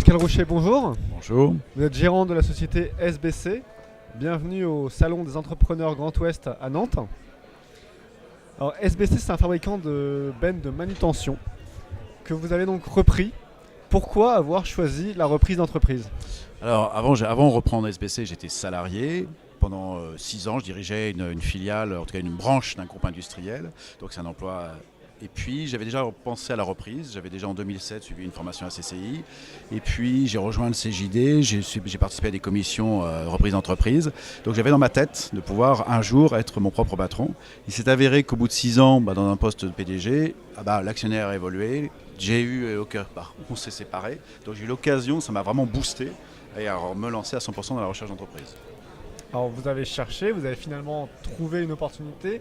Pascal Rocher, bonjour. Bonjour. Vous êtes gérant de la société SBC. Bienvenue au Salon des entrepreneurs Grand Ouest à Nantes. Alors SBC, c'est un fabricant de bennes de manutention que vous avez donc repris. Pourquoi avoir choisi la reprise d'entreprise? Alors avant de reprendre SBC, j'étais salarié. Pendant 6 ans, je dirigeais une filiale, en tout cas une branche d'un groupe industriel. Donc c'est un emploi. Et puis j'avais déjà pensé à la reprise. J'avais déjà en 2007 suivi une formation à CCI. Et puis j'ai rejoint le CJD. J'ai participé à des commissions reprise d'entreprise. Donc j'avais dans ma tête de pouvoir un jour être mon propre patron. Il s'est avéré qu'au bout de 6 ans, dans un poste de PDG, l'actionnaire a évolué. On s'est séparés. Donc j'ai eu l'occasion, ça m'a vraiment boosté, et à me lancer à 100% dans la recherche d'entreprise. Alors vous avez cherché, vous avez finalement trouvé une opportunité.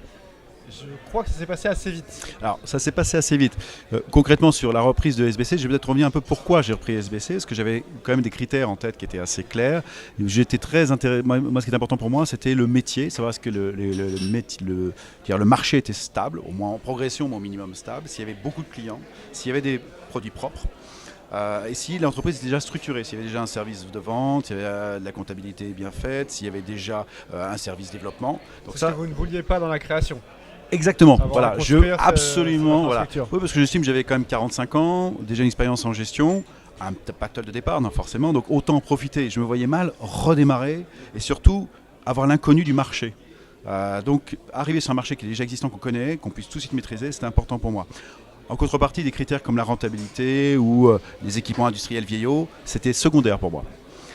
Je crois que ça s'est passé assez vite. Alors ça s'est passé assez vite. Concrètement sur la reprise de SBC, je vais peut-être revenir un peu pourquoi j'ai repris SBC, parce que j'avais quand même des critères en tête qui étaient assez clairs. J'étais très intéressé. Moi, ce qui est important pour moi, c'était le métier, savoir est-ce que le marché était stable, au moins en progression, mais au minimum stable, s'il y avait beaucoup de clients, s'il y avait des produits propres. Et si l'entreprise était déjà structurée, s'il y avait déjà un service de vente, s'il y avait de la comptabilité bien faite, s'il y avait déjà un service développement. Donc ça, que vous ne vouliez pas dans la création. Exactement, voilà, absolument. Voilà. Oui, parce que j'estime que j'avais quand même 45 ans, déjà une expérience en gestion, un pactole de départ, non forcément, donc autant en profiter. Je me voyais mal redémarrer et surtout avoir l'inconnu du marché. Donc arriver sur un marché qui est déjà existant, qu'on connaît, qu'on puisse tout de suite maîtriser, c'était important pour moi. En contrepartie, des critères comme la rentabilité ou les équipements industriels vieillots, c'était secondaire pour moi.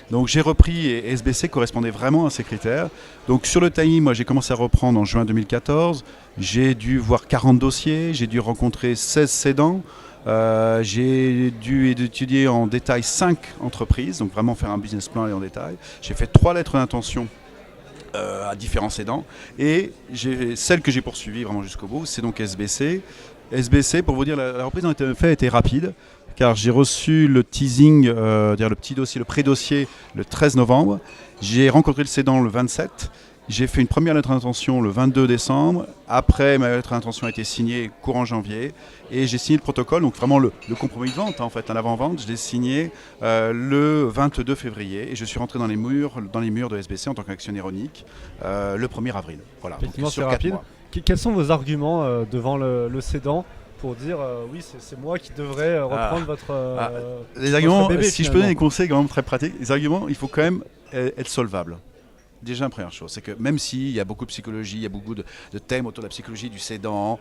Donc j'ai repris et SBC correspondait vraiment à ces critères. Donc sur le timing, moi j'ai commencé à reprendre en juin 2014. J'ai dû voir 40 dossiers, j'ai dû rencontrer 16 cédants. J'ai dû étudier en détail 5 entreprises, donc vraiment faire un business plan et en détail. J'ai fait 3 lettres d'intention à différents cédants. Et celle que j'ai poursuivie vraiment jusqu'au bout, c'est donc SBC. SBC, pour vous dire, la reprise en fait a été rapide, car j'ai reçu le teasing, le petit dossier, le pré-dossier, le 13 novembre. J'ai rencontré le cédant le 27. J'ai fait une première lettre d'intention le 22 décembre. Après, ma lettre d'intention a été signée courant janvier. Et j'ai signé le protocole, donc vraiment le compromis de vente, en fait, l'avant-vente. Je l'ai signé le 22 février. Et je suis rentré dans les murs de SBC en tant qu'actionnaire unique le 1er avril. Voilà. Effectivement, c'est rapide. Quels sont vos arguments devant le cédant pour dire oui, c'est moi qui devrais reprendre les arguments, bébé, si je peux donner des conseils quand même très pratiques, les arguments, il faut quand même être solvable. Déjà, la première chose, c'est que même s'il y a beaucoup de psychologie, il y a beaucoup de thèmes autour de la psychologie du cédant,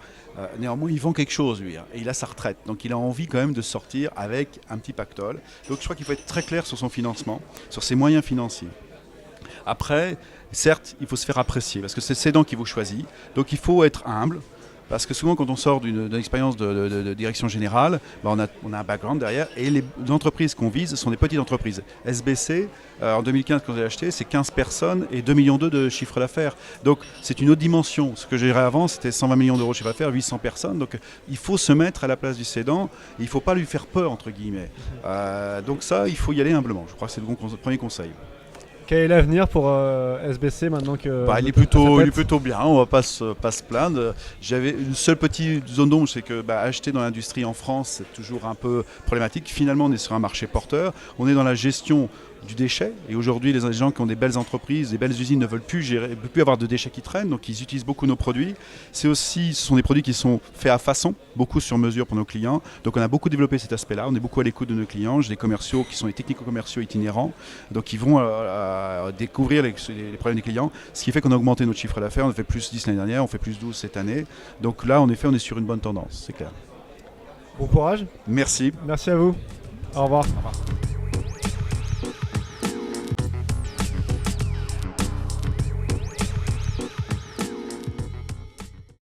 néanmoins, il vend quelque chose, lui, et il a sa retraite. Donc, il a envie quand même de sortir avec un petit pactole. Donc, je crois qu'il faut être très clair sur son financement, sur ses moyens financiers. Après, certes, il faut se faire apprécier, parce que c'est le cédant qui vous choisit. Donc, il faut être humble. Parce que souvent, quand on sort d'une expérience de direction générale, on a un background derrière. Et les entreprises qu'on vise sont des petites entreprises. SBC, en 2015, quand j'ai acheté, c'est 15 personnes et 2,2 millions de chiffre d'affaires. Donc, c'est une autre dimension. Ce que j'ai gérais avant, c'était 120 millions d'euros de chiffre d'affaires, 800 personnes. Donc, il faut se mettre à la place du cédant. Et il ne faut pas lui faire peur, entre guillemets. Donc ça, il faut y aller humblement. Je crois que c'est le premier conseil. Quel est l'avenir pour SBC maintenant que... il est plutôt bien, on ne va pas se plaindre. J'avais une seule petite zone d'ombre, c'est que acheter dans l'industrie en France, c'est toujours un peu problématique. Finalement, on est sur un marché porteur. On est dans la gestion du déchet. Et aujourd'hui, les gens qui ont des belles entreprises, des belles usines ne veulent plus avoir de déchets qui traînent. Donc, ils utilisent beaucoup nos produits. Ce sont des produits qui sont faits à façon, beaucoup sur mesure pour nos clients. Donc, on a beaucoup développé cet aspect-là. On est beaucoup à l'écoute de nos clients. J'ai des commerciaux qui sont des technico-commerciaux itinérants. Donc, ils vont découvrir les problèmes des clients. Ce qui fait qu'on a augmenté notre chiffre d'affaires. On a fait plus 10 l'année dernière, on fait plus 12 cette année. Donc là, en effet, on est sur une bonne tendance, c'est clair. Bon courage. Merci. Merci à vous. Au revoir. Au revoir.